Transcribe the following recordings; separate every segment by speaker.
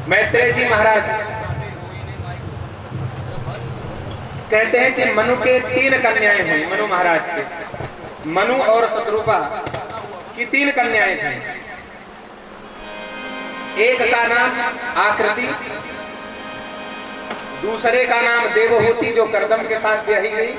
Speaker 1: मैत्रेय जी महाराज कहते हैं कि मनु के 3 कन्याएं हुई। मनु महाराज के, मनु और शत्रुपा की 3 कन्याएं थीं। एक का नाम आकृति, दूसरे का नाम देवहूति जो कर्दम के साथ ब्याही गई,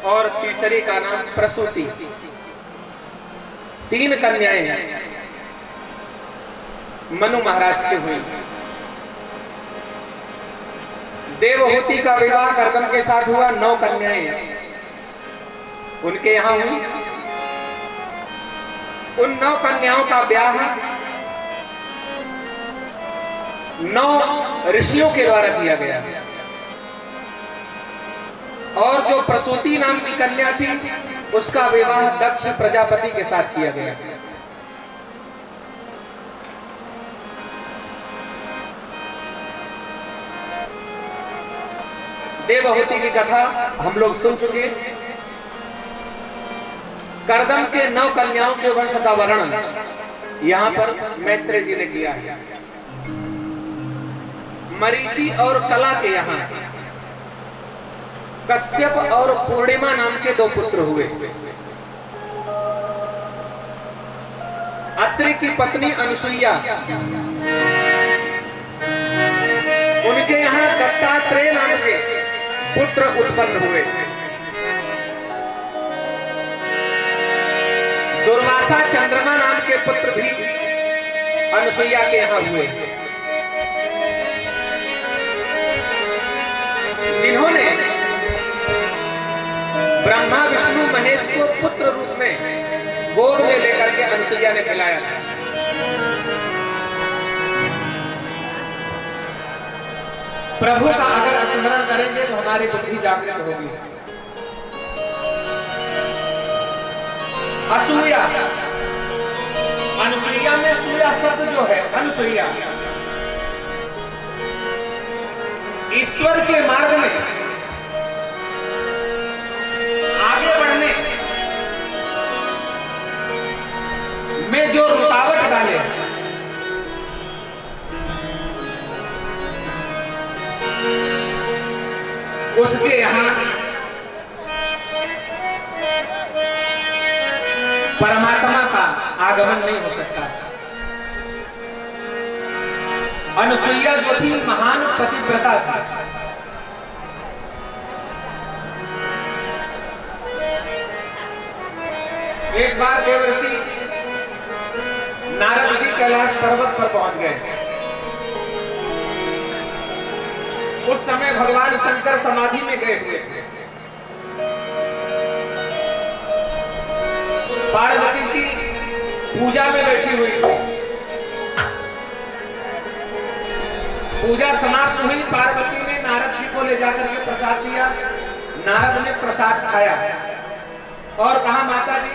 Speaker 1: और तीसरे का नाम प्रसूति। 3 कन्याएं मनु महाराज के हुई। देवहूति का विवाह कर्दम के साथ हुआ। 9 कन्याएं उनके यहां हुई। उन 9 कन्याओं का ब्याह 9 ऋषियों के द्वारा किया गया। और जो प्रसूति नाम की कन्या थी उसका विवाह दक्ष प्रजापति के साथ किया गया। देवहूति की कथा हम लोग सुन चुके। कर्दम के 9 कन्याओं के वंश का वर्णन यहां पर मैत्रेय जी ने किया है। मरीचि और कला के यहां कश्यप और पूर्णिमा नाम के 2 पुत्र हुए। अत्रि की पत्नी अनुसुईया, उनके यहां दत्तात्रेय नाम के पुत्र उत्पन्न हुए। दुर्वासा चंद्रमा नाम के पुत्र भी अनुसुईया के यहां हुए, जिन्होंने ब्रह्मा विष्णु महेश को पुत्र रूप में गोद में लेकर के अनुसुईया ने खिलाया। प्रभु का अगर स्मरण करेंगे तो हमारी बुद्धि जागृत होगी। असूया, अनुसुईया में सूया शब्द जो है अनुसुईया, ईश्वर के मार्ग में आगे बढ़ने में जो रुकावट डाले, उसके यहां परमात्मा का आगमन नहीं हो सकता। अनुसुईया जो थी महान पतिव्रता थी। एक बार देवर्षि नारद जी कैलाश पर्वत पर पहुंच गए। उस समय भगवान शंकर समाधि में गए हुए थे। पार्वती जी पूजा में बैठी हुई थी। पूजा समाप्त हुई। पार्वती ने नारद जी को ले जाकर के प्रसाद दिया। नारद ने प्रसाद खाया और कहा, माता जी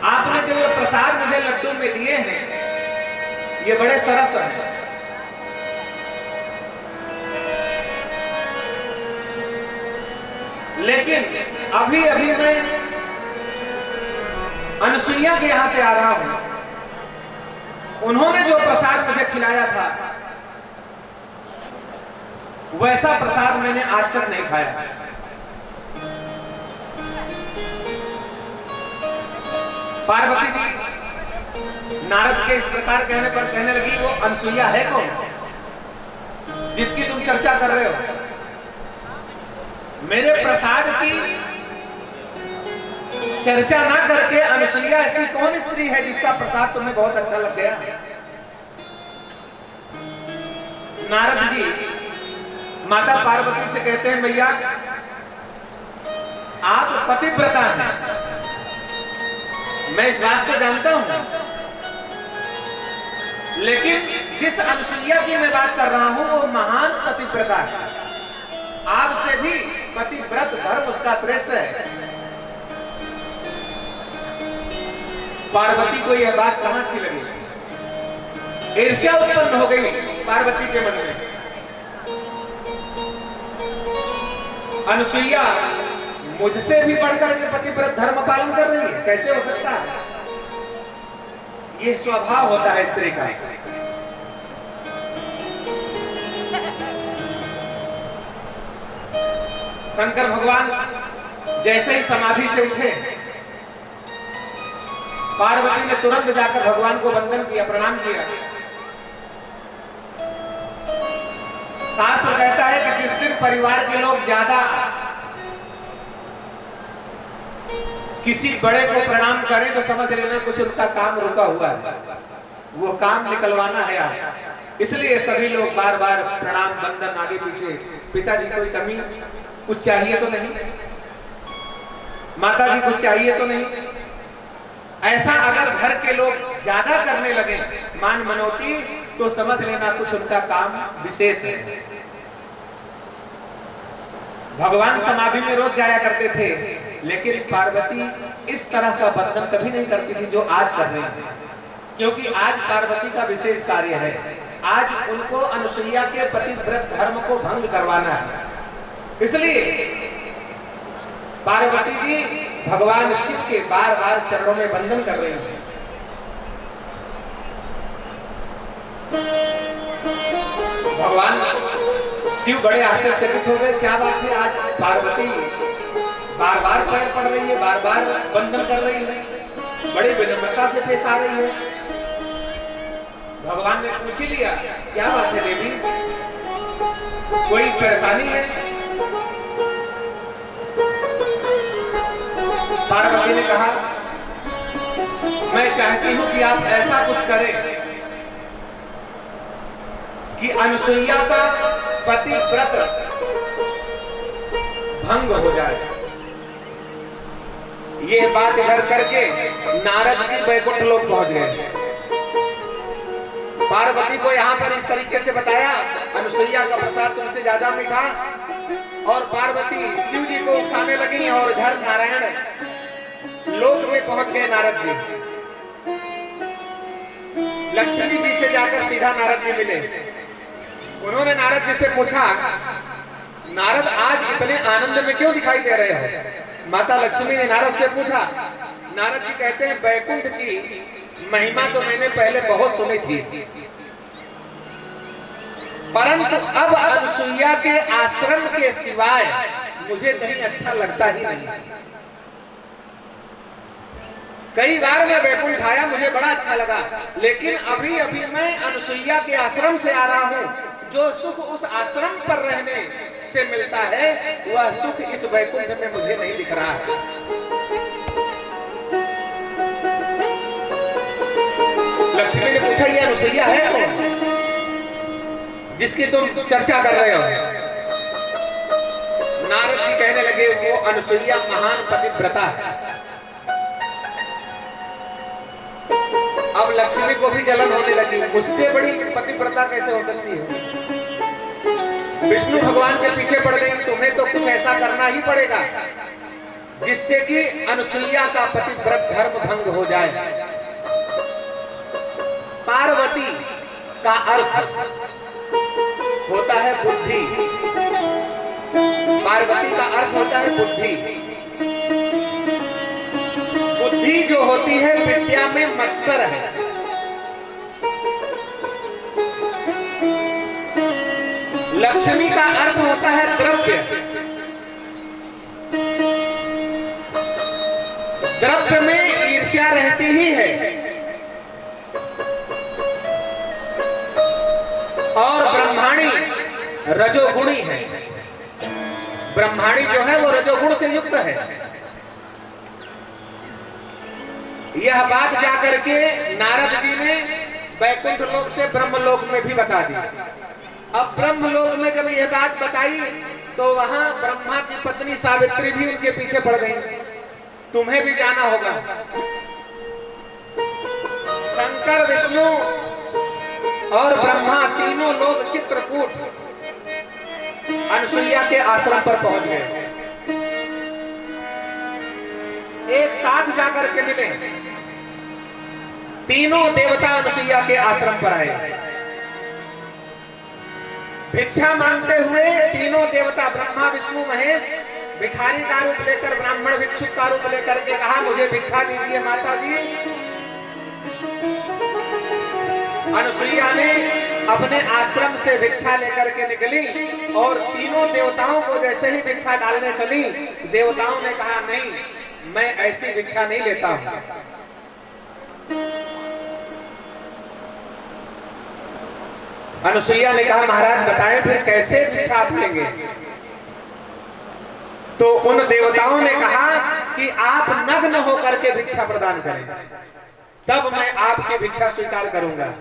Speaker 1: आपने जो ये प्रसाद मुझे लड्डू में दिए हैं ये बड़े सरस हैं। लेकिन अभी अभी मैं अनुसुईया के यहां से आ रहा हूं। उन्होंने जो प्रसाद मुझे खिलाया था वैसा प्रसाद मैंने आज तक नहीं खाया। पार्वती जी नारद के इस प्रकार कहने पर कहने लगी, वो अनुसुईया है कौन जिसकी तुम चर्चा कर रहे हो? मेरे प्रसाद की चर्चा ना करके अनुसुईया ऐसी कौन स्त्री है जिसका प्रसाद तुम्हें बहुत अच्छा लग गया? नारद जी माता पार्वती से कहते हैं, मैया आप पतिव्रता हैं, मैं इस बात को जानता हूं, लेकिन जिस अनुसुईया की मैं बात कर रहा हूं वो महान पतिव्रता है। आपसे भी पतिव्रत धर्म उसका श्रेष्ठ है। पार्वती को यह बात कहां अच्छी लगी? ईर्ष्या उत्पन्न हो गई पार्वती के मन में। अनुसुईया मुझसे भी बढ़कर के पतिव्रत धर्म पालन कर रही है, कैसे हो सकता है? ये स्वभाव होता है स्त्री का। शंकर भगवान जैसे ही समाधि से उठे, पार्वती ने तुरंत जाकर भगवान को वंदन किया, प्रणाम किया। शास्त्र कहता है कि जिस दिन परिवार के लोग ज्यादा किसी बड़े को प्रणाम करें तो समझ लेना कुछ उनका काम रुका हुआ है, वो काम निकलवाना है आज। इसलिए सभी लोग बार बार प्रणाम वंदन आगे पीछे। पिताजी कोई कमी, कुछ चाहिए तो नहीं, माताजी कुछ चाहिए तो नहीं। ऐसा अगर घर के लोग ज्यादा करने लगे मान मनौती, तो समझ लेना कुछ उनका काम विशेष है। भगवान समाधि में रोज जाया करते थे, लेकिन पार्वती इस तरह का बंधन कभी नहीं करती थी जो आज कर रही थी, क्योंकि आज पार्वती का विशेष कार्य है। आज उनको अनुसुईया के पतिव्रत धर्म को भंग करवाना है। इसलिए पार्वती जी भगवान शिव के बार बार चरणों में वंदन कर रहे हैं। भगवान शिव बड़े आश्चर्यचकित हो गए, क्या बात है, आज पार्वती बार बार पैर पड़ रही है, बार बार वंदन कर रही है, बड़े विनम्रता से पेश आ रही है। भगवान ने पूछ ही लिया, क्या बात है देवी, कोई परेशानी है? पार्वती ने कहा, मैं चाहती हूं कि आप ऐसा कुछ करें कि अनुसुईया का पतिव्रत भंग हो जाए। ये बात इधर करके नारद जी वैकुंठ लोक पहुंच गए। पार्वती को यहाँ पर इस तरीके से बताया, अनुसुईया का प्रसाद तुमसे ज्यादा मीठा, और पार्वती शिव जी को उकसाने लगी। और इधर नारायण लोक में पहुंच गए नारद जी। लक्ष्मी जी से जाकर सीधा नारद जी मिले। उन्होंने नारद जी से पूछा, नारद आज इतने आनंद में क्यों दिखाई दे रहे हो? माता लक्ष्मी ने नारद से पूछा। नारद जी कहते हैं, वैकुंठ की महिमा तो मैंने पहले बहुत सुनी थी, परंतु अब अनुसुईया के आश्रम के सिवाय मुझे कहीं अच्छा लगता ही नहीं। कई बार मैं वैकुंठ आया, मुझे बड़ा अच्छा लगा, लेकिन अभी अभी मैं अनुसुईया के आश्रम से आ रहा हूँ। जो सुख उस आश्रम पर रहने से मिलता है, वह सुख इस वैकुंठ में मुझे नहीं दिख रहा है। लक्ष्मी ने पूछा, ये अनुसुईया है कौन जिसकी तुम चर्चा कर रहे हो? नारद जी कहने लगे, वो अनुसुईया महान पतिव्रता है। अब लक्ष्मी को भी जलन होने लगी, मुझसे बड़ी पतिव्रता कैसे हो सकती है? विष्णु भगवान के पीछे पड़ गई, तुम्हें तो कुछ ऐसा करना ही पड़ेगा जिससे कि अनुसुईया का पतिव्रत धर्म भंग हो जाए। पार्वती का अर्थ होता है बुद्धि। पार्वती का अर्थ होता है बुद्धि। बुद्धि जो होती है विद्या में मत्सर है। लक्ष्मी का अर्थ होता है द्रव्य। द्रव्य में ईर्ष्या रहती ही है, और ब्रह्माणी रजोगुणी है। ब्रह्माणी जो है वो रजोगुण से युक्त है। यह बात जाकर के नारद जी ने वैकुंठ लोक से ब्रह्मलोक में भी बता दी। अब ब्रह्मलोक में जब यह बात बताई तो वहां ब्रह्मा की पत्नी सावित्री भी उनके पीछे पड़ गई, तुम्हें भी जाना होगा। शंकर, विष्णु और ब्रह्मा तीनों लोग चित्रकूट अनुसुईया के आश्रम पर पहुंच गए। एक साथ जाकर के मिले। तीनों देवता अनुसुईया के आश्रम पर आए। भिक्षा मांगते हुए तीनों देवता ब्रह्मा, विष्णु, महेश भिखारी का रूप लेकर, ब्राह्मण भिक्षुक का रूप लेकर के कहा, मुझे भिक्षा दीजिए माता जी। अनुसुईया ने अपने आश्रम से भिक्षा लेकर के निकली और तीनों देवताओं को जैसे ही भिक्षा डालने चली, देवताओं ने कहा नहीं, मैं ऐसी भिक्षा नहीं लेता हूं। अनुसुईया ने कहा महाराज बताएं फिर कैसे भिक्षा आप लेंगे? तो उन देवताओं ने कहा कि आप नग्न होकर के भिक्षा प्रदान करें, तब मैं आपकी भिक्षा स्वीकार करूंगा।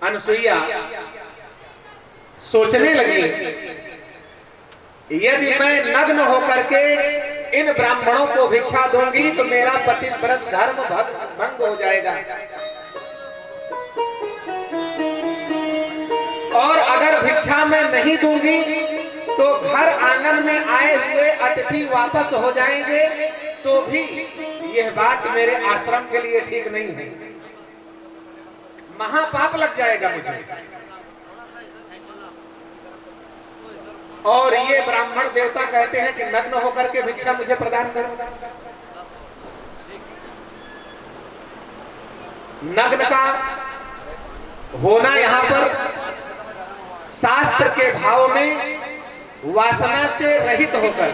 Speaker 1: अनुसुईया सोचने लगी, यदि मैं नग्न होकर के इन ब्राह्मणों को भिक्षा दूंगी तो मेरा पतिव्रत धर्म भंग हो जाएगा, और अगर भिक्षा मैं नहीं दूंगी तो घर आंगन में आए हुए अतिथि वापस हो जाएंगे, तो भी यह बात मेरे आश्रम के लिए ठीक नहीं है, महापाप लग जाएगा मुझे। और ये ब्राह्मण देवता कहते हैं कि नग्न होकर के भिक्षा मुझे प्रदान करो। नग्न का होना यहां पर शास्त्र के भाव में वासना से रहित होकर,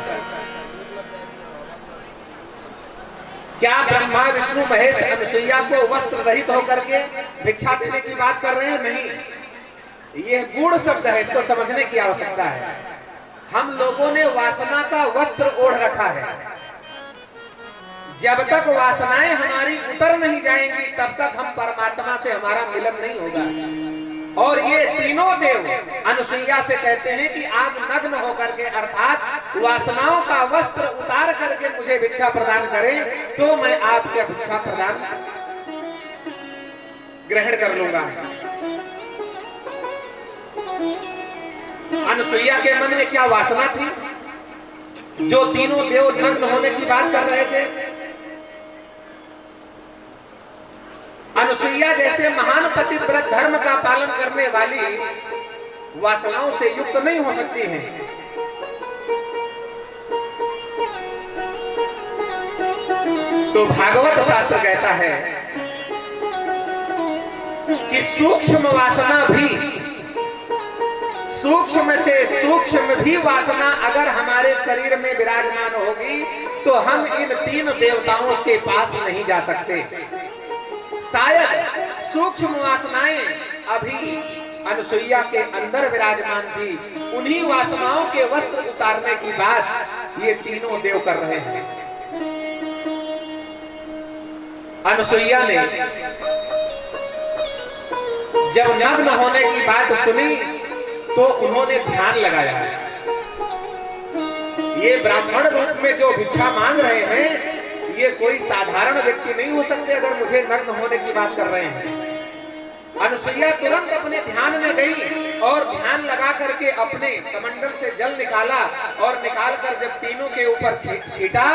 Speaker 1: क्या ब्रह्मा विष्णु महेश अनुसुईया को वस्त्र रहित होकर के भिक्षा देने की बात कर रहे हैं? नहीं, यह गूढ़ शब्द है, इसको समझने की आवश्यकता है। हम लोगों ने वासना का वस्त्र ओढ़ रखा है, जब तक वासनाएं हमारी उतर नहीं जाएंगी तब तक हम परमात्मा से हमारा मिलन नहीं होगा। और ये तीनों देव अनुसुईया से कहते हैं कि आप नग्न होकर के अर्थात वासनाओं का वस्त्र उतार करके मुझे भिक्षा प्रदान करें, तो मैं आपके भिक्षा प्रदान ग्रहण कर लूंगा। अनुसुईया के मन में क्या वासना थी? जो तीनों देव नग्न होने की बात कर रहे थे, अनुसुईया जैसे महान पतिव्रत धर्म का पालन करने वाली वासनाओं से युक्त नहीं हो सकती हैं। तो भागवत शास्त्र कहता है कि सूक्ष्म वासना भी, सूक्ष्म से सूक्ष्म भी वासना अगर हमारे शरीर में विराजमान होगी तो हम इन तीन देवताओं के पास नहीं जा सकते। शायद सूक्ष्म वासनाएं अभी अनुसुईया के अंदर विराजमान थी, उन्हीं वासनाओं के वस्त्र उतारने की बात ये तीनों देव कर रहे हैं। अनुसुईया ने जब नग्न होने की बात सुनी तो उन्होंने ध्यान लगाया, ये ब्राह्मण रूप में जो भिक्षा मांग रहे हैं ये कोई साधारण व्यक्ति नहीं हो सकते अगर मुझे नग्न होने की बात कर रहे हैं। अनुसुईया तुरंत अपने ध्यान में गई और ध्यान लगा करके अपने कमंडल से जल निकाला, और निकालकर जब तीनों के ऊपर छीटा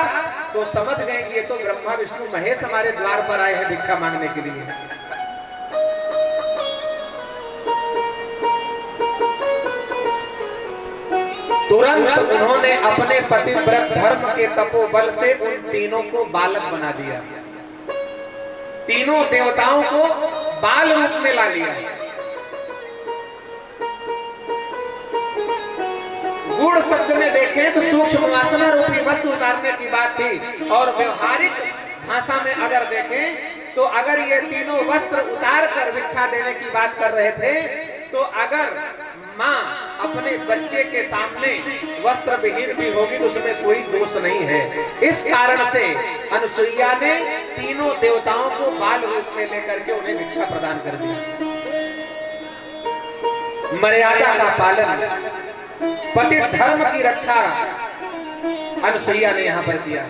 Speaker 1: तो समझ गए कि ये तो ब्रह्मा विष्णु महेश हमारे द्वार पर आए हैं भिक्षा मांगने के लिए। तुरंत उन्होंने अपने पतिव्रत धर्म के तपोबल से उन तीनों को बालक बना दिया, तीनों देवताओं को बाल रूप में ला लिया। गूढ़ शब्द में देखें तो सूक्ष्म वासना रूपी वस्तु उतारने की बात थी, और व्यवहारिक भाषा में अगर देखें तो अगर ये तीनों वस्त्र उतार कर भिक्षा देने की बात कर रहे थे, तो अगर माँ अपने बच्चे के सामने वस्त्र विहीन भी होगी तो उसमें कोई दोष नहीं है। इस कारण से अनुसुईया ने तीनों देवताओं को बाल रूप में लेकर के उन्हें भिक्षा प्रदान कर दिया। मर्यादा का पालन, पति धर्म की रक्षा अनुसुईया ने यहाँ पर किया।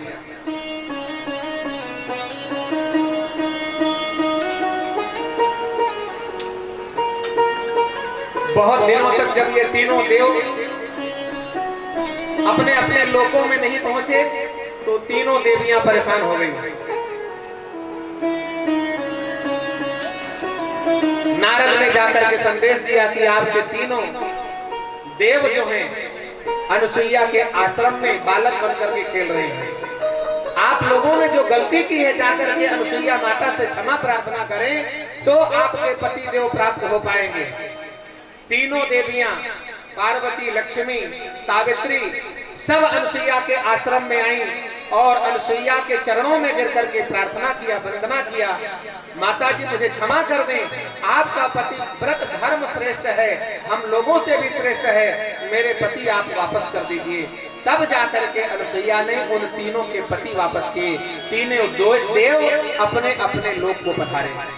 Speaker 1: बहुत दिनों तक जब ये तीनों देव अपने अपने लोकों में नहीं पहुंचे तो तीनों देवियां परेशान हो गई। नारद ने जाकर के संदेश दिया कि आपके तीनों देव जो हैं अनुसुईया के आश्रम में बालक बनकर के खेल रहे हैं, आप लोगों ने जो गलती की है जाकर के अनुसुईया माता से क्षमा प्रार्थना करें तो आपके पति देव प्राप्त हो पाएंगे। तीनों देवियां पार्वती, लक्ष्मी, सावित्री सब अनुसुईया के आश्रम में आई और अनुसुईया के चरणों में गिर करके प्रार्थना किया, वंदना किया, माता जी मुझे क्षमा कर दें, आपका पति व्रत धर्म श्रेष्ठ है, हम लोगों से भी श्रेष्ठ है, मेरे पति आप वापस कर दीजिए। तब जाकर के अनुसुईया ने उन तीनों के पति वापस किए। तीनों देव अपने अपने लोक को पधारे।